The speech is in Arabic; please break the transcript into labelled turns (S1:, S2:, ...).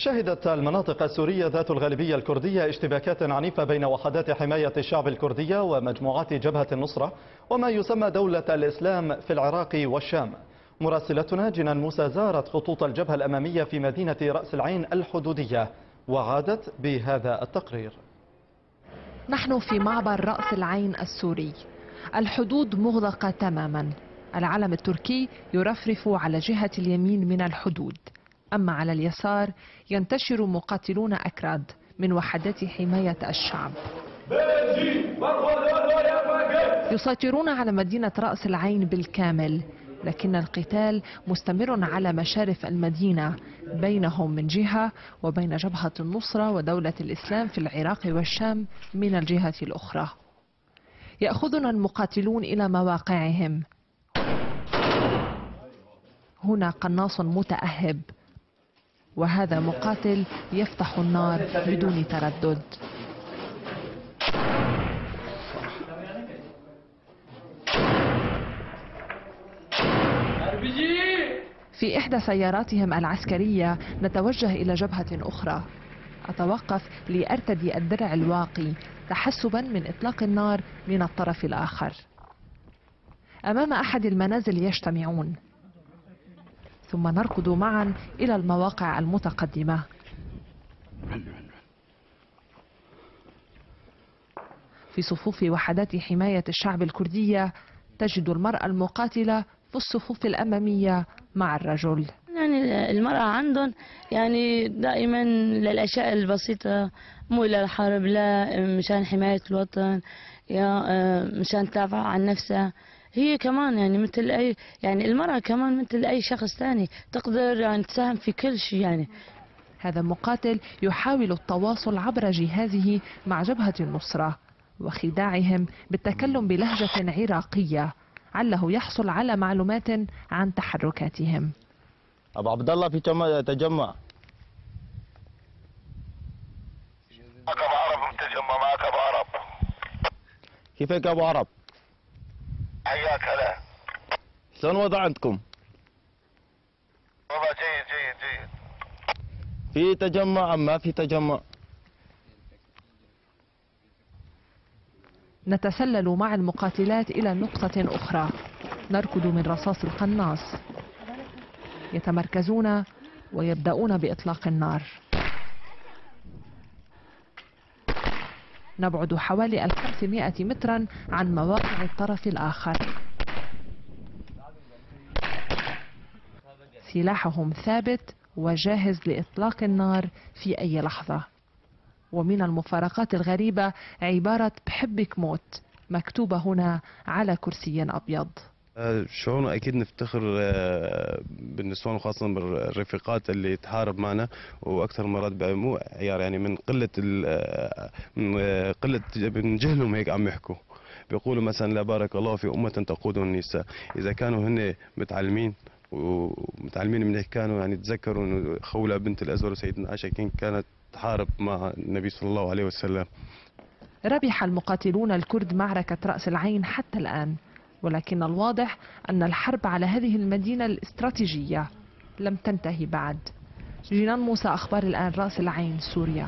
S1: شهدت المناطق السورية ذات الغالبية الكردية اشتباكات عنيفة بين وحدات حماية الشعب الكردية ومجموعات جبهة النصرة وما يسمى دولة الإسلام في العراق والشام. مراسلتنا جنان موسى زارت خطوط الجبهة الأمامية في مدينة رأس العين الحدودية وعادت بهذا التقرير.
S2: نحن في معبر رأس العين السوري، الحدود مغلقة تماما، العلم التركي يرفرف على جهة اليمين من الحدود، أما على اليسار ينتشر مقاتلون أكراد من وحدات حماية الشعب يسيطرون على مدينة رأس العين بالكامل، لكن القتال مستمر على مشارف المدينة بينهم من جهة وبين جبهة النصرة ودولة الإسلام في العراق والشام من الجهة الأخرى. يأخذنا المقاتلون إلى مواقعهم. هنا قناص متأهب وهذا مقاتل يفتح النار بدون تردد. في إحدى سياراتهم العسكرية نتوجه إلى جبهة أخرى. أتوقف لأرتدي الدرع الواقي تحسبا من إطلاق النار من الطرف الآخر. أمام أحد المنازل يجتمعون، ثم نركض معا إلى المواقع المتقدمة. في صفوف وحدات حماية الشعب الكردية تجد المرأة المقاتلة في الصفوف الأمامية مع الرجل.
S3: يعني المرأة عندهم يعني دائما للأشياء البسيطة، مو إلى الحرب، لا مشان حماية الوطن، يا مشان تدافع عن نفسها. هي كمان يعني مثل أي، يعني المرأة كمان مثل أي شخص ثاني تقدر يعني تساهم في كل شيء. يعني
S2: هذا مقاتل يحاول التواصل عبر جهازه مع جبهة النصرة وخداعهم بالتكلم بلهجة عراقية عله يحصل على معلومات عن تحركاتهم.
S4: أبو عبد الله في تجمع.
S5: معك أبو عرب تجمع، معك أبو عرب.
S4: كيفك أبو عرب؟
S5: حياك هلا.
S4: شلون الوضع عندكم؟
S5: والله جيد جيد جيد.
S4: في تجمع أم ما في تجمع؟
S2: نتسلل مع المقاتلات إلى نقطة أخرى، نركض من رصاص القناص. يتمركزون ويبدأون بإطلاق النار. نبعد حوالي 500 مترا عن مواقع الطرف الآخر. سلاحهم ثابت وجاهز لإطلاق النار في أي لحظة. ومن المفارقات الغريبة عبارة بحبك موت مكتوبة هنا على كرسي أبيض.
S6: شعورنا أكيد نفتخر بالنسوان وخاصة بالرفيقات اللي تحارب معنا، وأكثر مرات مو عيار يعني من من جهلهم هيك عم يحكوا، بيقولوا مثلا لا بارك الله في أمة تقودها النساء. إذا كانوا هن متعلمين ومتعلمين من هيك كانوا يعني تذكروا إنه خولة بنت الأزور وسيدنا عائشة كانت تحارب مع النبي صلى الله عليه وسلم.
S2: ربح المقاتلون الكرد معركة رأس العين حتى الآن، ولكن الواضح أن الحرب على هذه المدينة الاستراتيجية لم تنتهي بعد. جنان موسى، أخبار الآن، رأس العين، سوريا.